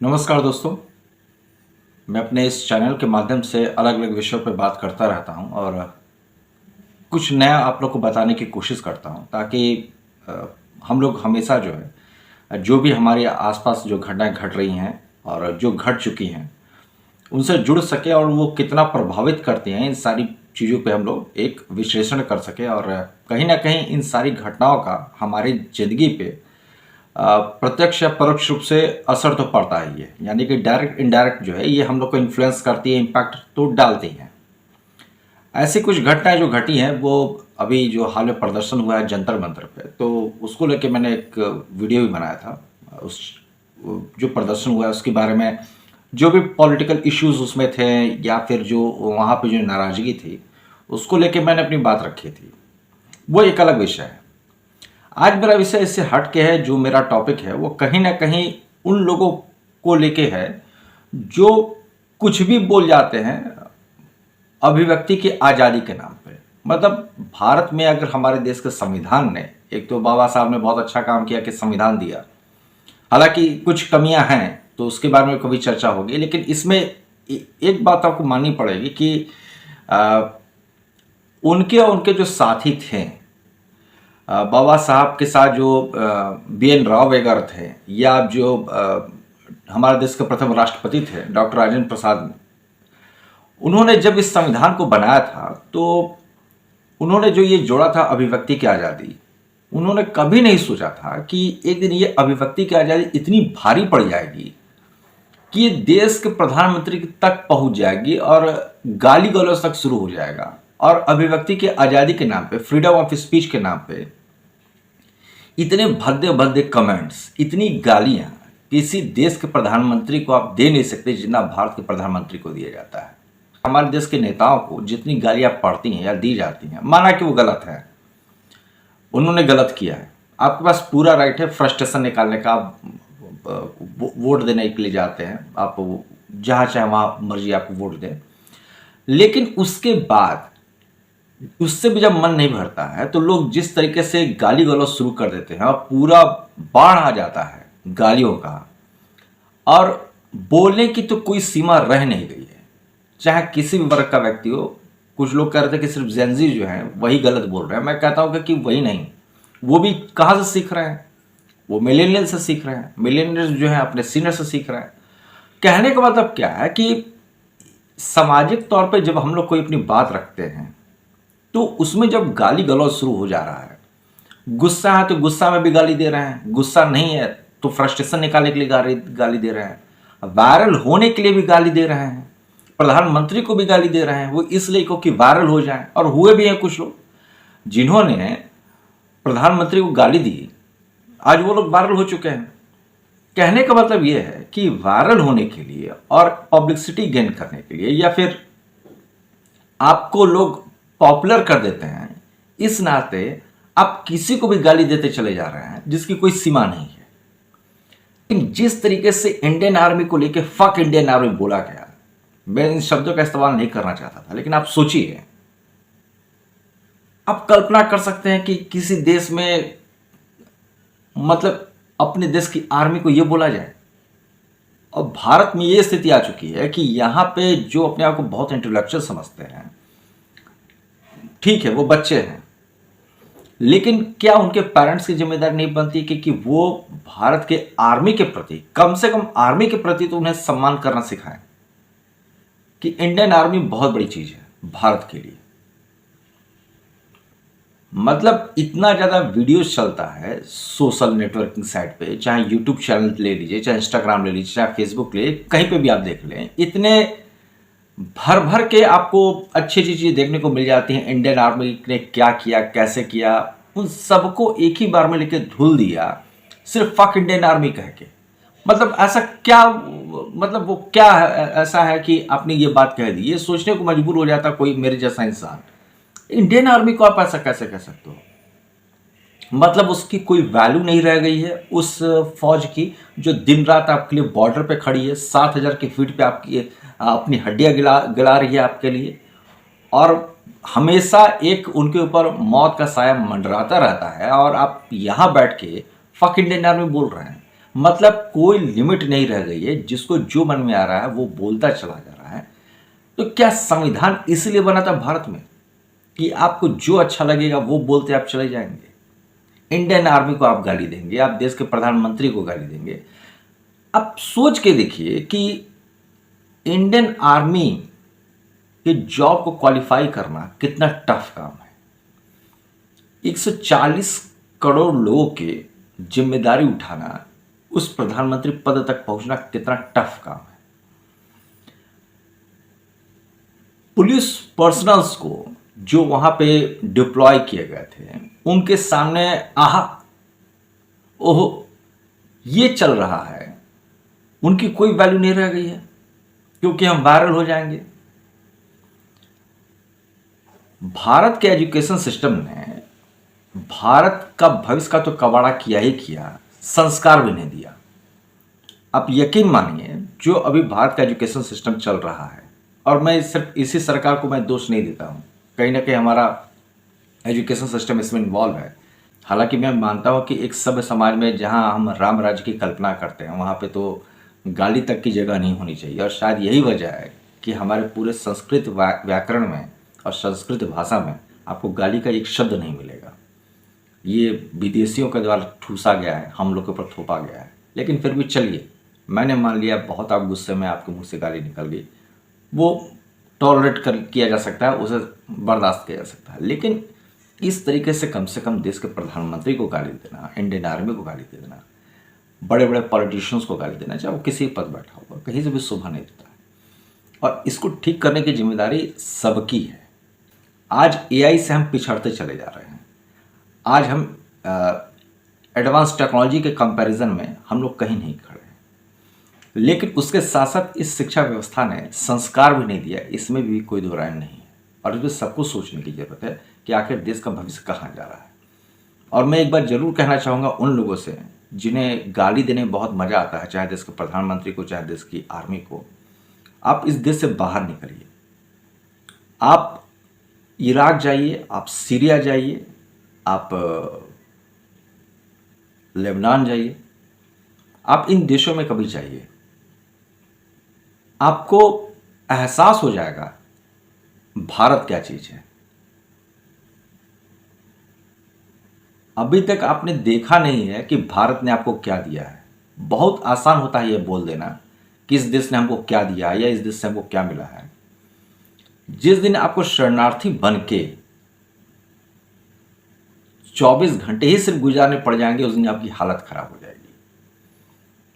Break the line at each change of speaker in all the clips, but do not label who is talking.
नमस्कार दोस्तों। मैं अपने इस चैनल के माध्यम से अलग अलग विषयों पर बात करता रहता हूं और कुछ नया आप लोग को बताने की कोशिश करता हूं ताकि अ, हम लोग हमेशा जो है जो भी हमारे आसपास जो घटनाएं घट रही हैं और जो घट चुकी हैं उनसे जुड़ सके और वो कितना प्रभावित करती हैं इन सारी चीज़ों पे हम लोग एक विश्लेषण कर सके और कहीं ना कहीं इन सारी घटनाओं का हमारी ज़िंदगी पे प्रत्यक्ष या परोक्ष रूप से असर तो पड़ता ही है। यानी कि डायरेक्ट इनडायरेक्ट जो है ये हम लोग को इन्फ्लुएंस करती है, इम्पैक्ट तो डालती हैं। ऐसी कुछ घटनाएं जो घटी हैं वो अभी जो हाल में प्रदर्शन हुआ है जंतर मंतर पे, तो उसको लेके मैंने एक वीडियो भी बनाया था। उस जो प्रदर्शन हुआ है उसके बारे में जो भी पॉलिटिकल इश्यूज उसमें थे या फिर जो वहाँ पे जो नाराज़गी थी उसको लेके मैंने अपनी बात रखी थी। वो एक अलग विषय है। आज मेरा विषय इससे हट के है। जो मेरा टॉपिक है वो कहीं ना कहीं उन लोगों को लेके है जो कुछ भी बोल जाते हैं अभिव्यक्ति की आज़ादी के नाम पे। मतलब भारत में अगर हमारे देश के संविधान ने, एक तो बाबा साहब ने बहुत अच्छा काम किया कि संविधान दिया, हालांकि कुछ कमियां हैं तो उसके बारे में कभी चर्चा होगी, लेकिन इसमें एक बात आपको माननी पड़ेगी कि उनके और उनके जो साथी थे, बाबा साहब के साथ जो बी.एन. राव वगैरह थे, या जो हमारे देश के प्रथम राष्ट्रपति थे डॉक्टर राजेंद्र प्रसाद, उन्होंने जब इस संविधान को बनाया था तो उन्होंने जो ये जोड़ा था अभिव्यक्ति की आज़ादी, उन्होंने कभी नहीं सोचा था कि एक दिन ये अभिव्यक्ति की आज़ादी इतनी भारी पड़ जाएगी कि ये देश के प्रधानमंत्री तक पहुंच जाएगी और गाली गलौज तक शुरू हो जाएगा। और अभिव्यक्ति की आज़ादी के नाम पे, फ्रीडम ऑफ स्पीच के नाम पे इतने भद्दे भद्दे कमेंट्स, इतनी गालियां किसी देश के प्रधानमंत्री को आप दे नहीं सकते जितना भारत के प्रधानमंत्री को दिया जाता है। हमारे देश के नेताओं को जितनी गालियां पड़ती हैं या दी जाती हैं, माना कि वो गलत है, उन्होंने गलत किया है, आपके पास पूरा राइट है फ्रस्ट्रेशन निकालने का। आप वोट देने के लिए जाते हैं, आप जहाँ चाहे वहाँ मर्जी आप वोट दें, लेकिन उसके बाद उससे भी जब मन नहीं भरता है तो लोग जिस तरीके से गाली गलौज शुरू कर देते हैं और पूरा बाढ़ आ जाता है गालियों का, और बोलने की तो कोई सीमा रह नहीं गई है, चाहे किसी भी वर्ग का व्यक्ति हो। कुछ लोग कह रहे थे कि सिर्फ जेनजी जो है वही गलत बोल रहे हैं। मैं कहता हूँ कि वही नहीं, वो भी कहाँ से सीख रहे हैं? वो मिलेनियल से सीख रहे हैं। मिलेनियल जो है अपने सीनियर से सीख रहे हैं। कहने का मतलब क्या है कि सामाजिक तौर पे जब हम लोग कोई अपनी बात रखते हैं तो उसमें जब गाली गलौज शुरू हो जा रहा है, गुस्सा है तो गुस्सा में भी गाली दे रहे हैं, गुस्सा नहीं है तो फ्रस्ट्रेशन निकालने के लिए गाली दे रहे हैं, वायरल होने के लिए भी गाली दे रहे हैं, प्रधानमंत्री को भी गाली दे रहे हैं, वो इसलिए कि वायरल हो जाए। और हुए भी हैं कुछ लोग जिन्होंने प्रधानमंत्री को गाली दी, आज वो लोग वायरल हो चुके हैं। कहने का मतलब ये है कि वायरल होने के लिए और पब्लिसिटी गेन करने के लिए, या फिर आपको लोग पॉपुलर कर देते हैं, इस नाते आप किसी को भी गाली देते चले जा रहे हैं जिसकी कोई सीमा नहीं है। लेकिन जिस तरीके से इंडियन आर्मी को लेके फक इंडियन आर्मी बोला गया, मैं इन शब्दों का इस्तेमाल नहीं करना चाहता था, लेकिन आप सोचिए, आप कल्पना कर सकते हैं कि किसी देश में, मतलब अपने देश की आर्मी को यह बोला जाए। और भारत में यह स्थिति आ चुकी है कि यहां पे जो अपने आप को बहुत इंटेलेक्चुअल समझते हैं, ठीक है वो बच्चे हैं, लेकिन क्या उनके पेरेंट्स की जिम्मेदारी नहीं बनती कि वो भारत के आर्मी के प्रति, कम से कम आर्मी के प्रति तो उन्हें सम्मान करना सिखाएं कि इंडियन आर्मी बहुत बड़ी चीज है भारत के लिए। मतलब इतना ज़्यादा वीडियोस चलता है सोशल नेटवर्किंग साइट पे, चाहे यूट्यूब चैनल ले लीजिए, चाहे इंस्टाग्राम ले लीजिए, चाहे फेसबुक ले, कहीं पे भी आप देख लें, इतने भर भर के आपको अच्छी अच्छी चीज़ें देखने को मिल जाती हैं। इंडियन आर्मी ने क्या किया, कैसे किया, उन सबको एक ही बार में लेके धुल दिया सिर्फ फक इंडियन आर्मी कह के। मतलब ऐसा क्या, मतलब वो क्या ऐसा है कि आपने ये बात कह दी, ये सोचने को मजबूर हो जाता कोई मेरे जैसा इंसान, इंडियन आर्मी को आप ऐसा कैसे कह सकते हो? मतलब उसकी कोई वैल्यू नहीं रह गई है उस फौज की जो दिन रात आपके लिए बॉर्डर पे खड़ी है, 7,000 की फीट पे आपकी अपनी हड्डियां गिला रही है आपके लिए, और हमेशा एक उनके ऊपर मौत का साया मंडराता रहता है, और आप यहाँ बैठ के फक इंडियन आर्मी बोल रहे हैं। मतलब कोई लिमिट नहीं रह गई है, जिसको जो मन में आ रहा है वो बोलता चला जा रहा है। तो क्या संविधान इसलिए बना था भारत में कि आपको जो अच्छा लगेगा वो बोलते आप चले जाएंगे? इंडियन आर्मी को आप गाली देंगे, आप देश के प्रधानमंत्री को गाली देंगे। आप सोच के देखिए कि इंडियन आर्मी के जॉब को क्वालिफाई करना कितना टफ काम है। 140 करोड़ लोगों की जिम्मेदारी उठाना, उस प्रधानमंत्री पद तक पहुंचना कितना टफ काम है। पुलिस पर्सनल्स को जो वहां पे डिप्लॉय किए गए थे, उनके सामने आहा ओह ये चल रहा है, उनकी कोई वैल्यू नहीं रह गई है, क्योंकि हम वायरल हो जाएंगे। भारत के एजुकेशन सिस्टम ने भारत का भविष्य का तो कबाड़ा किया ही किया, संस्कार भी नहीं दिया। आप यकीन मानिए, जो अभी भारत का एजुकेशन सिस्टम चल रहा है, और मैं सिर्फ इसी सरकार को मैं दोष नहीं देता हूँ, कहीं ना कहीं हमारा एजुकेशन सिस्टम इसमें इन्वॉल्व है। हालांकि मैं मानता हूँ कि एक सभ्य समाज में जहाँ हम राम राज्य की कल्पना करते हैं, वहाँ पे तो गाली तक की जगह नहीं होनी चाहिए। और शायद यही वजह है कि हमारे पूरे संस्कृत व्याकरण में और संस्कृत भाषा में आपको गाली का एक शब्द नहीं मिलेगा। ये विदेशियों के द्वारा ठूसा गया है, हम लोग के ऊपर थोपा गया है। लेकिन फिर भी चलिए, मैंने मान लिया बहुत आप गुस्से में आपके मुंह से गाली निकल गई, वो टॉलरेट कर किया जा सकता है, उसे बर्दाश्त किया जा सकता है। लेकिन इस तरीके से कम देश के प्रधानमंत्री को गाली देना, इंडियन आर्मी को गाली दे देना, बड़े बड़े पॉलिटिशियंस को गाली देना, चाहे वो किसी पद बैठा होगा, कहीं से भी शोभा नहीं देता है। और इसको ठीक करने की जिम्मेदारी सबकी है। आज एआई से हम पिछड़ते चले जा रहे हैं। आज हम एडवांस टेक्नोलॉजी के कंपैरिजन में हम लोग कहीं नहीं खड़े हैं। लेकिन उसके साथ साथ इस शिक्षा व्यवस्था ने संस्कार भी नहीं दिया, इसमें भी कोई दो राय नहीं है। और इसमें सबको सोचने की जरूरत है कि आखिर देश का भविष्य कहाँ जा रहा है। और मैं एक बार जरूर कहना चाहूँगा उन लोगों से जिन्हें गाली देने में बहुत मज़ा आता है, चाहे देश के प्रधानमंत्री को, चाहे देश की आर्मी को, आप इस देश से बाहर निकलिए। आप इराक जाइए, आप सीरिया जाइए, आप लेबनान जाइए, आप इन देशों में कभी जाइए, आपको एहसास हो जाएगा भारत क्या चीज़ है। अभी तक आपने देखा नहीं है कि भारत ने आपको क्या दिया है। बहुत आसान होता है ये बोल देना कि इस देश ने हमको क्या दिया है या इस देश से हमको क्या मिला है। जिस दिन आपको शरणार्थी बन के 24 घंटे ही सिर्फ गुजारने पड़ जाएंगे, उस दिन आपकी हालत खराब हो जाएगी।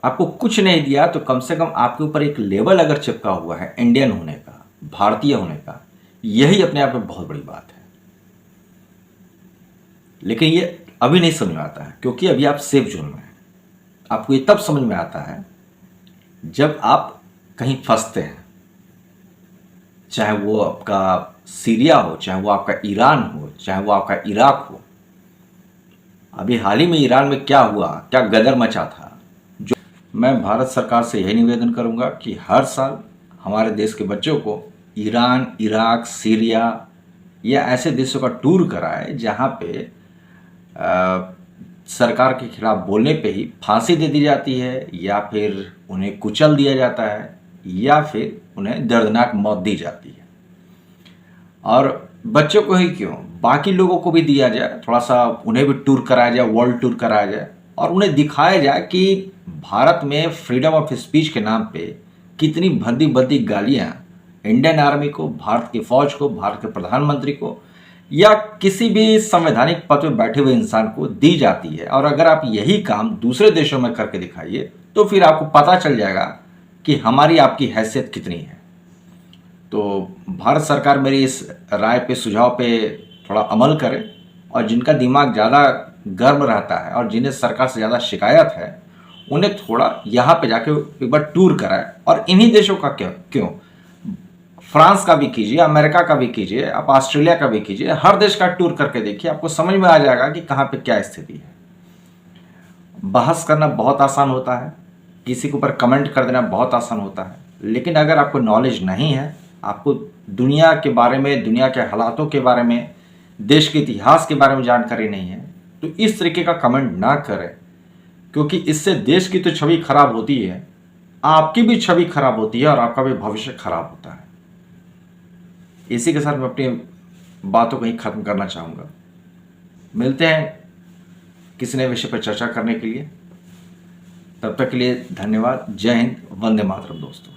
आपको कुछ नहीं दिया तो कम से कम आपके ऊपर एक लेबल अगर चिपका हुआ है इंडियन होने का, भारतीय होने का, यही अपने आप में बहुत बड़ी बात है। लेकिन ये अभी नहीं समझ में आता है, क्योंकि अभी आप सेफ जोन में हैं। आपको ये तब समझ में आता है जब आप कहीं फंसते हैं, चाहे वो आपका सीरिया हो, चाहे वो आपका ईरान हो, चाहे वो आपका इराक हो। अभी हाल ही में ईरान में क्या हुआ, क्या गदर मचा था। जो मैं भारत सरकार से यही निवेदन करूंगा कि हर साल हमारे देश के बच्चों को ईरान, इराक, सीरिया या ऐसे देशों का टूर कराए जहां पे सरकार के खिलाफ बोलने पे ही फांसी दे दी जाती है, या फिर उन्हें कुचल दिया जाता है, या फिर उन्हें दर्दनाक मौत दी जाती है। और बच्चों को ही क्यों, बाकी लोगों को भी दिया जाए, थोड़ा सा उन्हें भी टूर कराया जाए, वर्ल्ड टूर कराया जाए, और उन्हें दिखाया जाए कि भारत में फ्रीडम ऑफ स्पीच के नाम पे कितनी भद्दी भद्दी गालियाँ इंडियन आर्मी को, भारत की फौज को, भारत के प्रधानमंत्री को या किसी भी संवैधानिक पद पर बैठे हुए इंसान को दी जाती है। और अगर आप यही काम दूसरे देशों में करके दिखाइए तो फिर आपको पता चल जाएगा कि हमारी आपकी हैसियत कितनी है। तो भारत सरकार मेरी इस राय पे, सुझाव पे थोड़ा अमल करे, और जिनका दिमाग ज़्यादा गर्म रहता है और जिन्हें सरकार से ज़्यादा शिकायत है, उन्हें थोड़ा यहाँ पे जाके एक बार टूर कराए। और इन्हीं देशों का क्यों फ्रांस का भी कीजिए, अमेरिका का भी कीजिए, आप ऑस्ट्रेलिया का भी कीजिए, हर देश का टूर करके देखिए, आपको समझ में आ जाएगा कि कहाँ पे क्या स्थिति है। बहस करना बहुत आसान होता है, किसी के ऊपर कमेंट कर देना बहुत आसान होता है, लेकिन अगर आपको नॉलेज नहीं है, आपको दुनिया के बारे में, दुनिया के हालातों के बारे में, देश के इतिहास के बारे में जानकारी नहीं है, तो इस तरीके का कमेंट ना करें, क्योंकि इससे देश की तो छवि खराब होती है, आपकी भी छवि खराब होती है और आपका भी भविष्य खराब होता है। इसी के साथ मैं अपनी बातों को ही खत्म करना चाहूँगा। मिलते हैं किसी नए विषय पर चर्चा करने के लिए। तब तक के लिए धन्यवाद। जय हिंद, वंदे मातरम दोस्तों।